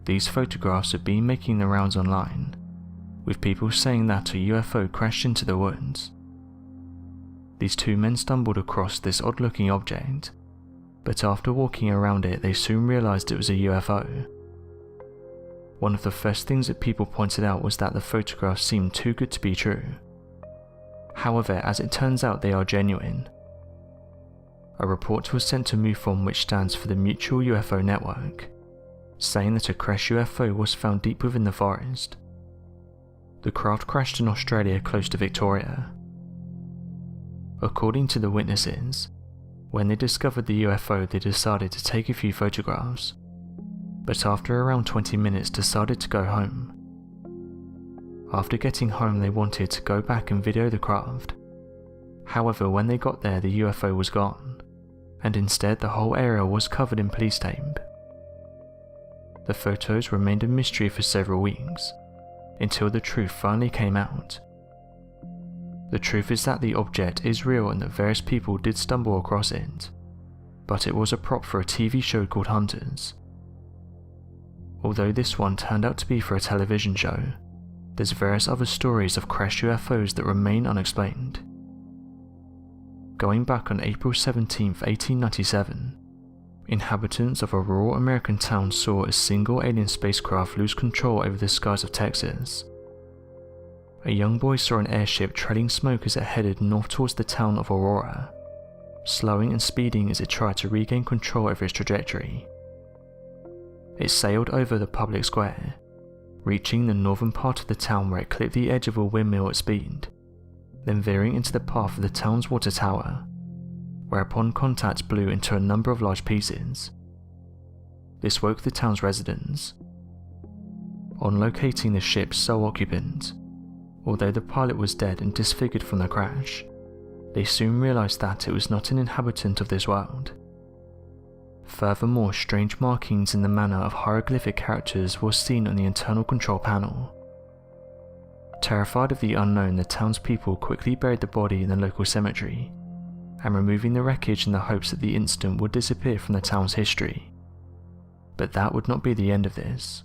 these photographs have been making the rounds online, with people saying that a UFO crashed into the woods. These two men stumbled across this odd-looking object, but after walking around it they soon realised it was a UFO. One of the first things that people pointed out was that the photographs seemed too good to be true. However, as it turns out, they are genuine. A report was sent to MUFON, which stands for the Mutual UFO Network, saying that a crashed UFO was found deep within the forest. The craft crashed in Australia close to Victoria. According to the witnesses, when they discovered the UFO they decided to take a few photographs, but after around 20 minutes decided to go home. After getting home they wanted to go back and video the craft. However, when they got there the UFO was gone, and instead the whole area was covered in police tape. The photos remained a mystery for several weeks, until the truth finally came out. The truth is that the object is real and that various people did stumble across it, but it was a prop for a TV show called Hunters. Although this one turned out to be for a television show, there's various other stories of crashed UFOs that remain unexplained. Going back on April 17, 1897, inhabitants of a rural American town saw a single alien spacecraft lose control over the skies of Texas. A young boy saw an airship trailing smoke as it headed north towards the town of Aurora, slowing and speeding as it tried to regain control over its trajectory. It sailed over the public square, reaching the northern part of the town where it clipped the edge of a windmill at speed, then veering into the path of the town's water tower, where upon contact blew into a number of large pieces. This woke the town's residents. On locating the ship's sole occupant, although the pilot was dead and disfigured from the crash, they soon realised that it was not an inhabitant of this world. Furthermore, strange markings in the manner of hieroglyphic characters were seen on the internal control panel. Terrified of the unknown, the townspeople quickly buried the body in the local cemetery, and removing the wreckage in the hopes that the incident would disappear from the town's history. But that would not be the end of this.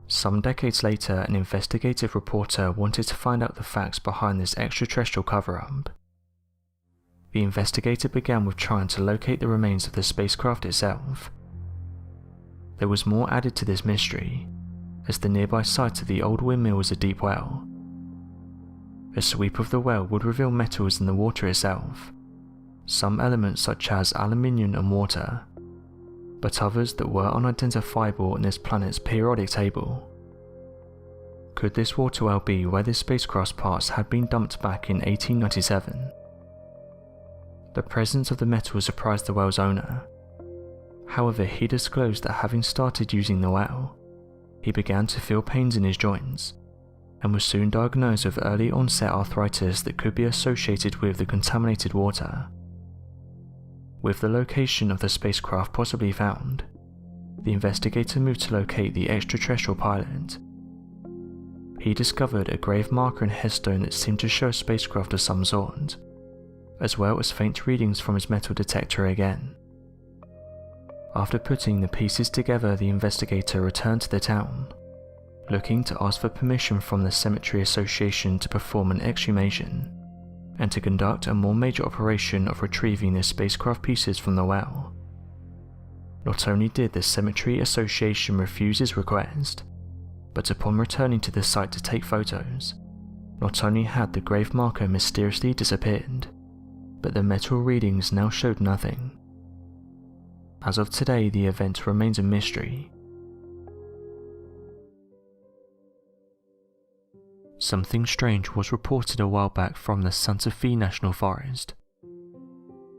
Some decades later, an investigative reporter wanted to find out the facts behind this extraterrestrial cover-up. The investigator began with trying to locate the remains of the spacecraft itself. There was more added to this mystery, as the nearby site of the old windmill was a deep well. A sweep of the well would reveal metals in the water itself, some elements such as aluminium and water, but others that were unidentifiable in this planet's periodic table. Could this water well be where this spacecraft's parts had been dumped back in 1897? The presence of the metal surprised the well's owner. However, he disclosed that having started using the well, he began to feel pains in his joints, and was soon diagnosed with early onset arthritis that could be associated with the contaminated water. With the location of the spacecraft possibly found, the investigator moved to locate the extraterrestrial pilot. He discovered a grave marker and headstone that seemed to show a spacecraft of some sort, as well as faint readings from his metal detector again. After putting the pieces together, the investigator returned to the town, looking to ask for permission from the Cemetery Association to perform an exhumation, and to conduct a more major operation of retrieving the spacecraft pieces from the well. Not only did the Cemetery Association refuse his request, but upon returning to the site to take photos, not only had the grave marker mysteriously disappeared, but the metal readings now showed nothing. As of today, the event remains a mystery. Something strange was reported a while back from the Santa Fe National Forest.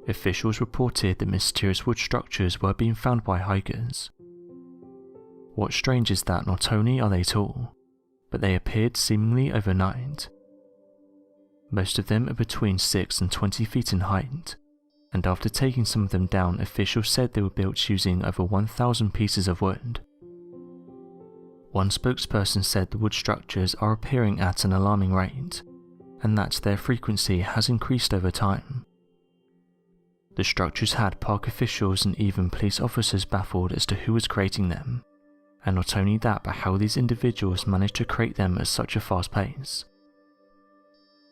Officials reported that mysterious wood structures were being found by hikers. What's strange is that not only are they tall, but they appeared seemingly overnight. Most of them are between 6 and 20 feet in height, and after taking some of them down, officials said they were built using over 1,000 pieces of wood. One spokesperson said the wood structures are appearing at an alarming rate, and that their frequency has increased over time. The structures had park officials and even police officers baffled as to who was creating them, And not only that, but how these individuals managed to create them at such a fast pace.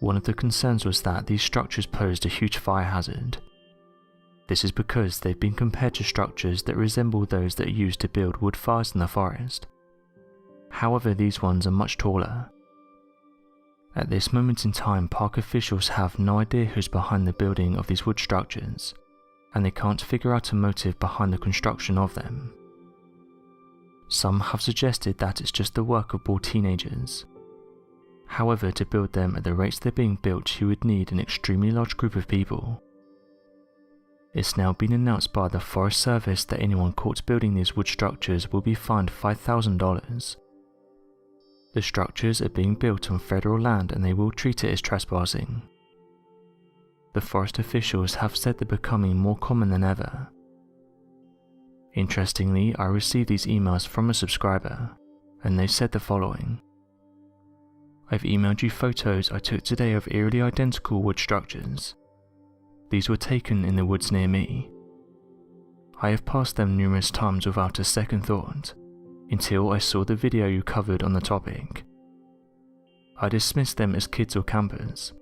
One of the concerns was that these structures posed a huge fire hazard. This is because they've been compared to structures that resemble those that are used to build wood fires in the forest. However, these ones are much taller. At this moment in time, park officials have no idea who's behind the building of these wood structures, and they can't figure out a motive behind the construction of them. Some have suggested that it's just the work of bored teenagers. However, to build them at the rates they're being built, you would need an extremely large group of people. It's now been announced by the Forest Service that anyone caught building these wood structures will be fined $5,000. The structures are being built on federal land and they will treat it as trespassing. The forest officials have said they're becoming more common than ever. Interestingly, I received these emails from a subscriber, and they said the following. I've emailed you photos I took today of eerily identical wood structures. These were taken in the woods near me. I have passed them numerous times without a second thought, until I saw the video you covered on the topic. I dismissed them as kids or campers,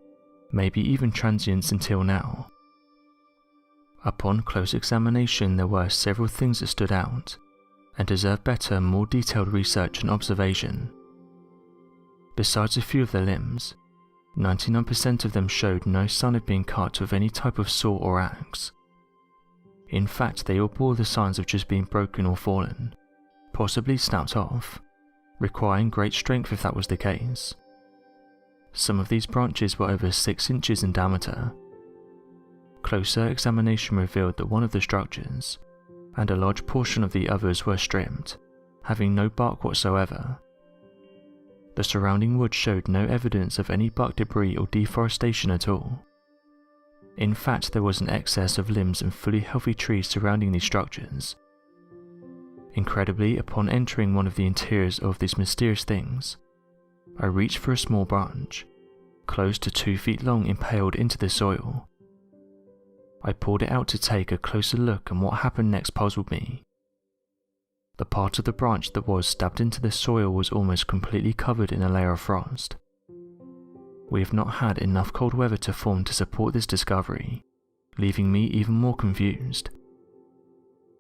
maybe even transients until now. Upon close examination, there were several things that stood out, and deserve better, more detailed research and observation. Besides a few of the limbs, 99% of them showed no sign of being cut with any type of saw or axe. In fact, they all bore the signs of just being broken or fallen, possibly snapped off, requiring great strength if that was the case. Some of these branches were over 6 inches in diameter. Closer examination revealed that one of the structures, and a large portion of the others, were stripped, having no bark whatsoever. The surrounding wood showed no evidence of any bark debris or deforestation at all. In fact, there was an excess of limbs and fully healthy trees surrounding these structures. Incredibly, upon entering one of the interiors of these mysterious things, I reached for a small branch, close to 2 feet long, impaled into the soil. I pulled it out to take a closer look, and what happened next puzzled me. The part of the branch that was stabbed into the soil was almost completely covered in a layer of frost. We have not had enough cold weather to form to support this discovery, leaving me even more confused.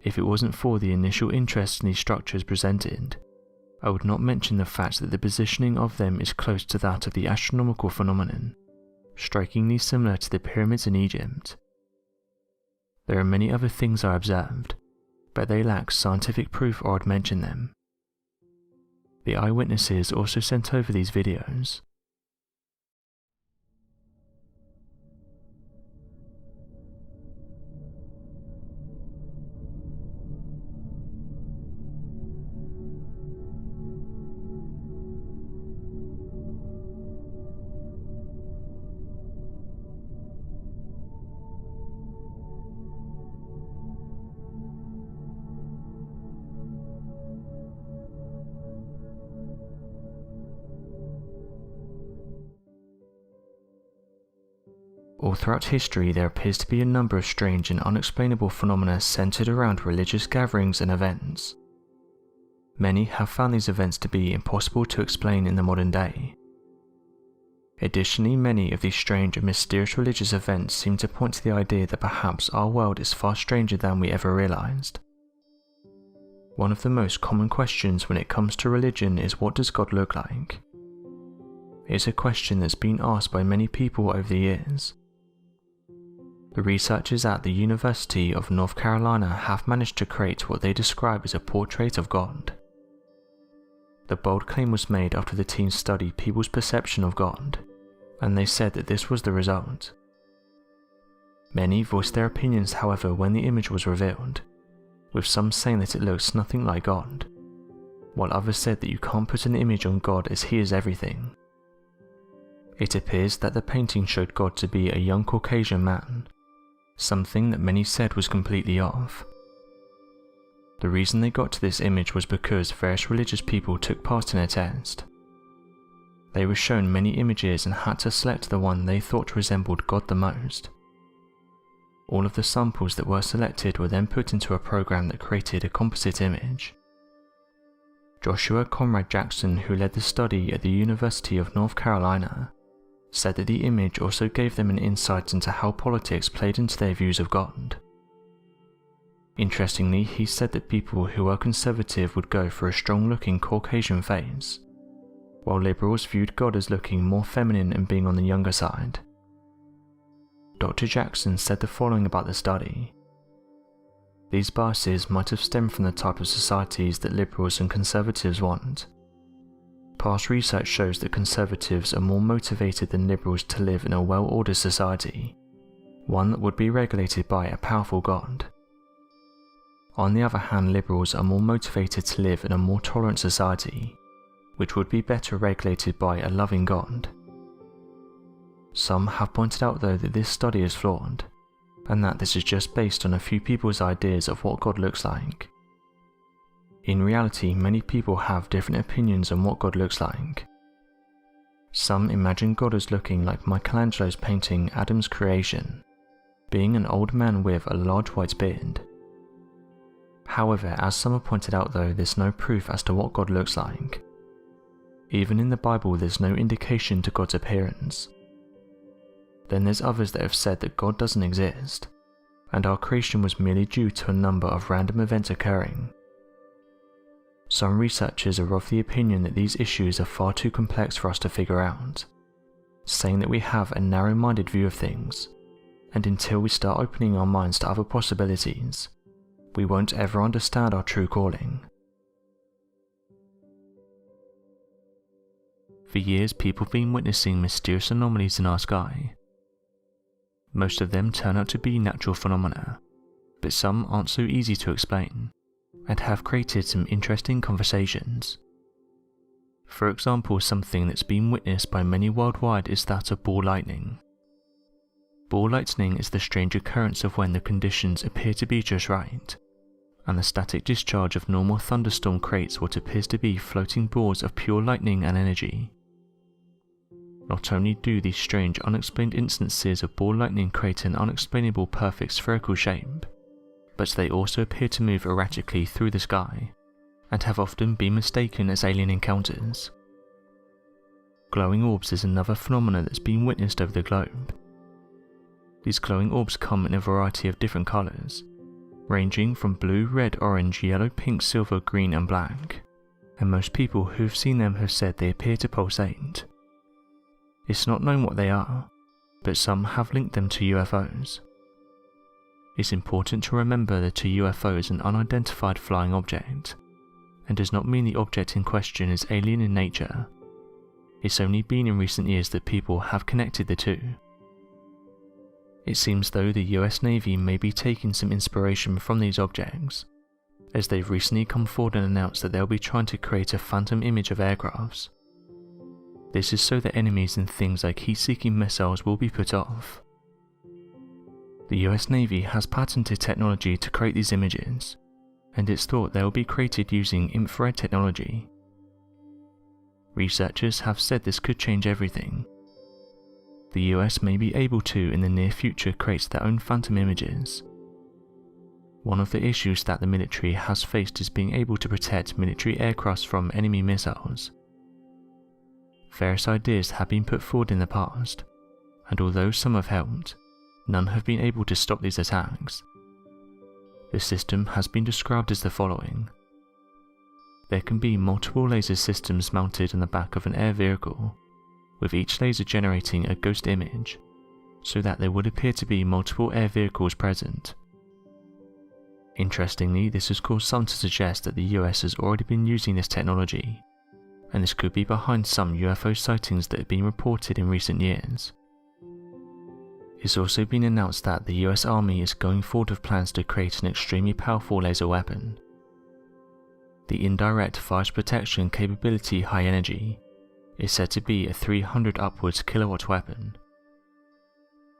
If it wasn't for the initial interest in these structures presented, I would not mention the fact that the positioning of them is close to that of the astronomical phenomenon, strikingly similar to the pyramids in Egypt. There are many other things I observed, but they lack scientific proof or I'd mention them. The eyewitnesses also sent over these videos. All throughout history, there appears to be a number of strange and unexplainable phenomena centered around religious gatherings and events. Many have found these events to be impossible to explain in the modern day. Additionally, many of these strange and mysterious religious events seem to point to the idea that perhaps our world is far stranger than we ever realized. One of the most common questions when it comes to religion is, what does God look like? It's a question that's been asked by many people over the years. The researchers at the University of North Carolina have managed to create what they describe as a portrait of God. The bold claim was made after the team studied people's perception of God, and they said that this was the result. Many voiced their opinions, however, when the image was revealed, with some saying that it looks nothing like God, while others said that you can't put an image on God as He is everything. It appears that the painting showed God to be a young Caucasian man, something that many said was completely off. The reason they got to this image was because various religious people took part in a test. They were shown many images and had to select the one they thought resembled God the most. All of the samples that were selected were then put into a program that created a composite image. Joshua Conrad Jackson, who led the study at the University of North Carolina, said that the image also gave them an insight into how politics played into their views of God. Interestingly, he said that people who were conservative would go for a strong-looking Caucasian face, while liberals viewed God as looking more feminine and being on the younger side. Dr. Jackson said the following about the study. These biases might have stemmed from the type of societies that liberals and conservatives want. Past research shows that conservatives are more motivated than liberals to live in a well-ordered society, one that would be regulated by a powerful God. On the other hand, liberals are more motivated to live in a more tolerant society, which would be better regulated by a loving God. Some have pointed out though that this study is flawed, and that this is just based on a few people's ideas of what God looks like. In reality, many people have different opinions on what God looks like. Some imagine God as looking like Michelangelo's painting Adam's Creation, being an old man with a large white beard. However, as some have pointed out though, there's no proof as to what God looks like. Even in the Bible there's no indication to God's appearance. Then there's others that have said that God doesn't exist, and our creation was merely due to a number of random events occurring. Some researchers are of the opinion that these issues are far too complex for us to figure out, saying that we have a narrow-minded view of things, and until we start opening our minds to other possibilities, we won't ever understand our true calling. For years, people have been witnessing mysterious anomalies in our sky. Most of them turn out to be natural phenomena, but some aren't so easy to explain, and have created some interesting conversations. For example, something that's been witnessed by many worldwide is that of ball lightning. Ball lightning is the strange occurrence of when the conditions appear to be just right, and the static discharge of normal thunderstorm creates what appears to be floating balls of pure lightning and energy. Not only do these strange unexplained instances of ball lightning create an unexplainable perfect spherical shape, but they also appear to move erratically through the sky, and have often been mistaken as alien encounters. Glowing orbs is another phenomenon that's been witnessed over the globe. These glowing orbs come in a variety of different colours, ranging from blue, red, orange, yellow, pink, silver, green and black, and most people who have seen them have said they appear to pulsate. It's not known what they are, but some have linked them to UFOs. It's important to remember that a UFO is an unidentified flying object, and does not mean the object in question is alien in nature. It's only been in recent years that people have connected the two. It seems though the US Navy may be taking some inspiration from these objects, as they've recently come forward and announced that they'll be trying to create a phantom image of aircrafts. This is so that enemies and things like heat-seeking missiles will be put off. The US Navy has patented technology to create these images, and it's thought they will be created using infrared technology. Researchers have said this could change everything. The US may be able to in the near future create their own phantom images. One of the issues that the military has faced is being able to protect military aircrafts from enemy missiles. Various ideas have been put forward in the past, and although some have helped, none have been able to stop these attacks. The system has been described as the following. There can be multiple laser systems mounted on the back of an air vehicle, with each laser generating a ghost image, so that there would appear to be multiple air vehicles present. Interestingly, this has caused some to suggest that the US has already been using this technology, and this could be behind some UFO sightings that have been reported in recent years. It's also been announced that the US Army is going forward with plans to create an extremely powerful laser weapon. The indirect fire protection capability high energy is said to be a 300 upwards kilowatt weapon.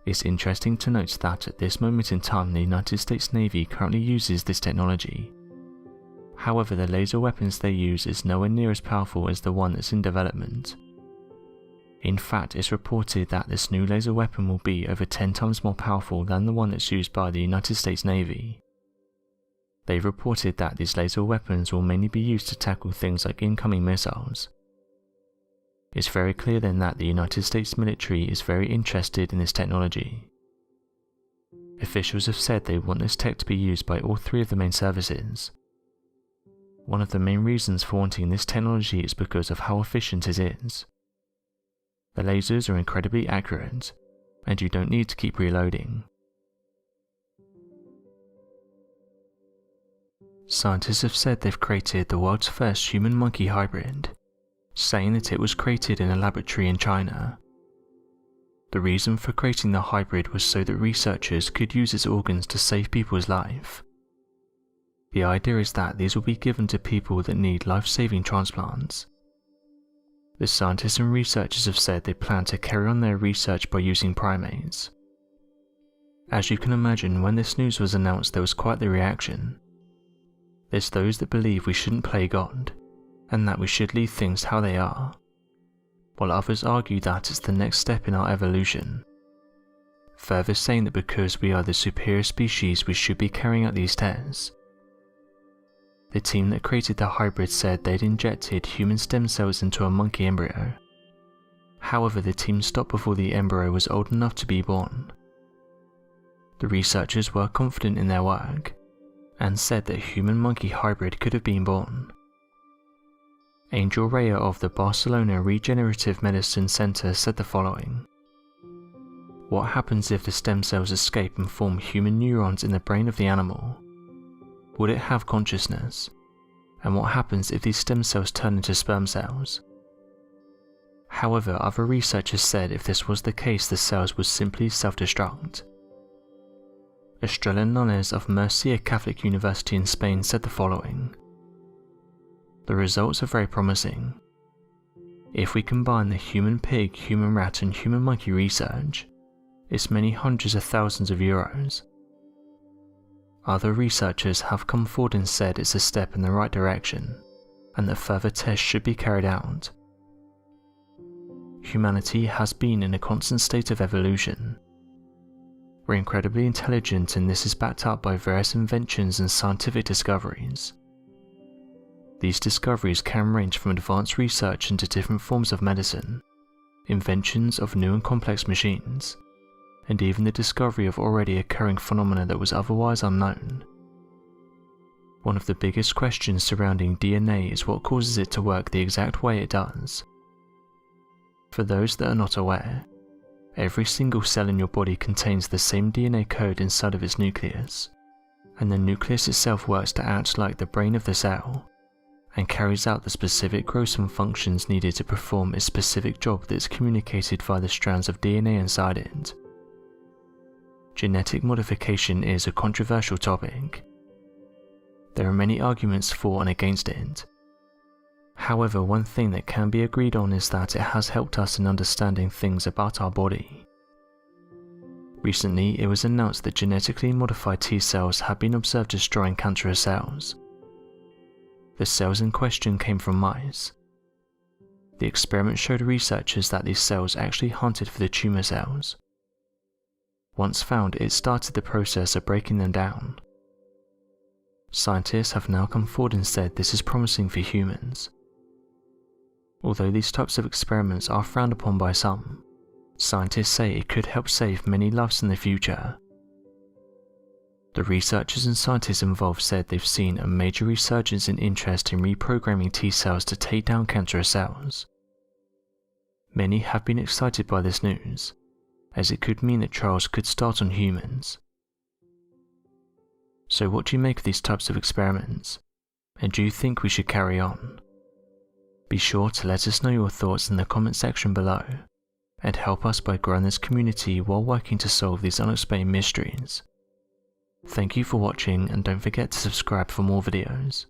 It's interesting to note that at this moment in time the United States Navy currently uses this technology. However, the laser weapons they use is nowhere near as powerful as the one that's in development. In fact, it's reported that this new laser weapon will be over 10 times more powerful than the one that's used by the United States Navy. They've reported that these laser weapons will mainly be used to tackle things like incoming missiles. It's very clear then that the United States military is very interested in this technology. Officials have said they want this tech to be used by all three of the main services. One of the main reasons for wanting this technology is because of how efficient it is. The lasers are incredibly accurate, and you don't need to keep reloading. Scientists have said they've created the world's first human-monkey hybrid, saying that it was created in a laboratory in China. The reason for creating the hybrid was so that researchers could use its organs to save people's life. The idea is that these will be given to people that need life-saving transplants. The scientists and researchers have said they plan to carry on their research by using primates. As you can imagine, when this news was announced there was quite the reaction. There's those that believe we shouldn't play God, and that we should leave things how they are, while others argue that it's the next step in our evolution, further saying that because we are the superior species we should be carrying out these tests. The team that created the hybrid said they'd injected human stem cells into a monkey embryo. However, the team stopped before the embryo was old enough to be born. The researchers were confident in their work, and said that a human-monkey hybrid could have been born. Angel Raya of the Barcelona Regenerative Medicine Center said the following: "What happens if the stem cells escape and form human neurons in the brain of the animal? Would it have consciousness? And what happens if these stem cells turn into sperm cells?" However, other researchers said if this was the case the cells would simply self-destruct. Estrella Nunes of Murcia Catholic University in Spain said the following: "The results are very promising. If we combine the human pig, human rat and human monkey research, it's many hundreds of thousands of euros. Other researchers have come forward and said it's a step in the right direction, and that further tests should be carried out. Humanity has been in a constant state of evolution. We're incredibly intelligent, and this is backed up by various inventions and scientific discoveries. These discoveries can range from advanced research into different forms of medicine, inventions of new and complex machines, and even the discovery of already occurring phenomena that was otherwise unknown. One of the biggest questions surrounding DNA is what causes it to work the exact way it does. For those that are not aware, every single cell in your body contains the same DNA code inside of its nucleus, and the nucleus itself works to act like the brain of the cell, and carries out the specific growths and functions needed to perform a specific job that's communicated via the strands of DNA inside it. Genetic modification is a controversial topic. There are many arguments for and against it. However, one thing that can be agreed on is that it has helped us in understanding things about our body. Recently, it was announced that genetically modified T cells have been observed destroying cancerous cells. The cells in question came from mice. The experiment showed researchers that these cells actually hunted for the tumor cells. Once found, it started the process of breaking them down. Scientists have now come forward and said this is promising for humans. Although these types of experiments are frowned upon by some, scientists say it could help save many lives in the future. The researchers and scientists involved said they've seen a major resurgence in interest in reprogramming T cells to take down cancerous cells. Many have been excited by this news, as it could mean that trials could start on humans. So what do you make of these types of experiments, and do you think we should carry on? Be sure to let us know your thoughts in the comment section below, and help us by growing this community while working to solve these unexplained mysteries. Thank you for watching, and don't forget to subscribe for more videos.